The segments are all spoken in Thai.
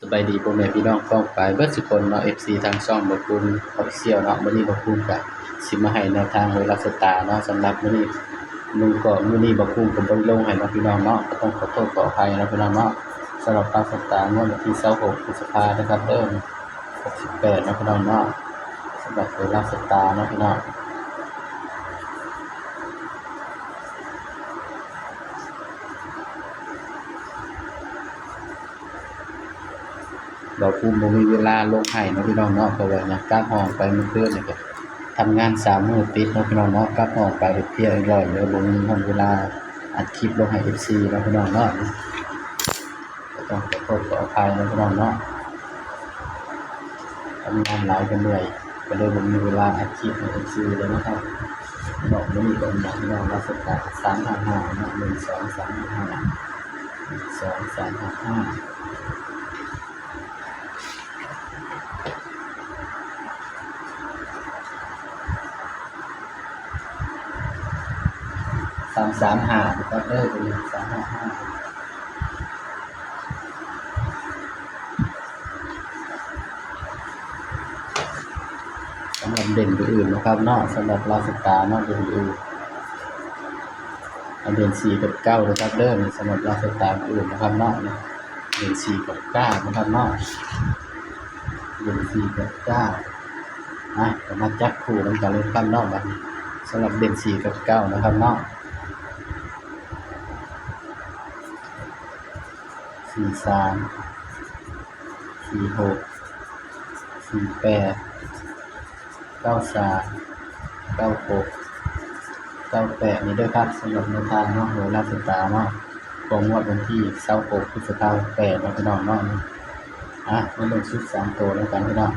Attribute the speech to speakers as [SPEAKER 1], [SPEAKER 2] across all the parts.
[SPEAKER 1] สบายดีพ่อแม่พี่น้องพ้องปายเบิดสุคนเนาะ FC ทางช่องบ่ปูน Official เนาะมื้อนี้บ่ปูนก็สิมาให้แนวทางโหราศาสตร์เนาะสำหรับมื้อนี้มื้อนี้บ่ปูนก็บ่ได้ลงให้เนาะพี่น้องเนาะก็ต้องขอโทษขออภัยเนาะพี่น้องเนาะสำหรับราศาสตร์งวดวันที่26พฤษภาคมนะครับ68เนาะพี่น้องเนาะสำหรับโหราศาสตร์เนาะพี่น้องบ่ปูนบ่มีเวลาลงให้เนาะพี่น้องเนาะเพราะว่าเนี่ยกลับห้องไปเมื่อคืนนี่ก็ทำงาน3มื้อติดเนาะพี่น้องเนาะกลับห้องไปเพลียอีกร้อยเลยบ่มีเวลาอัดคลิปลงให้ FC เนาะพี่น้องเนาะก็ต้องขอโทษขออภัยเนาะพี่น้องเนาะทำงานหลายก็เหนื่อยก็เลยบ่มีเวลาอัดคลิปให้ FC เลยนะครับดอกมื้อนี้ก็อยากพี่น้องราศาสตร์355เนาะ12355 335นะครับเป็น355สำหรับเด่นตัวอื่นนะครับเนาะสำหรับราศาสตร์เนาะเด่นอื่นเด่น4กับ9นะครับนี่สำหรับราศาสตร์อื่นนะครับเนาะเด่น4กับ9นะครับเนาะเด่น4กับ9ก็มาจับคู่นำกันเลยครับเนาะบัดนี้สำหรับเด่น4กับ9นะครับเนาะ43 46 48 93 96 98นี่ด้วยครับสำหรับแนวทางเนาะโหราศาสตร์เนาะของงวดวันที่26พฤษภาคม68เนาะพี่น้องเนาะมาลงชุด3ตัวแล้วกันพี่น้อง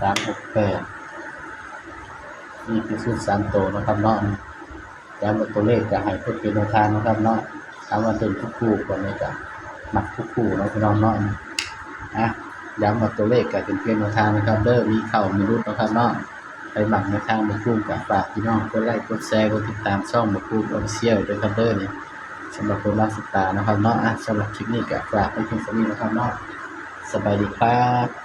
[SPEAKER 1] 268 368นี่คือชุด3ตัวนะครับเนาะย้ำว่าตัวเลขจะให้เพื่อเป็นแนวทางนะครับเนาะถามว่าเป็นทุกคู่ก่อนเลยก็มักทุกคู่เนาะพี่น้องเนาะย้ำว่าตัวเลขก็เป็นเพียงแนวทางนะครับมีเข้ามีรุดนะครับเนาะไปหมักแนวทางบ่ปูนก็ฝากพี่น้องกดไลค์กดแชร์กดติดตามช่องบ่ปูน Official ด้วยครับนี่สำหรับโหราศาสตร์นะครับเนาะสำหรับคลิปนี้ก็ฝากไว้เพียงเท่านี้นะครับเนาะสบายดีครับ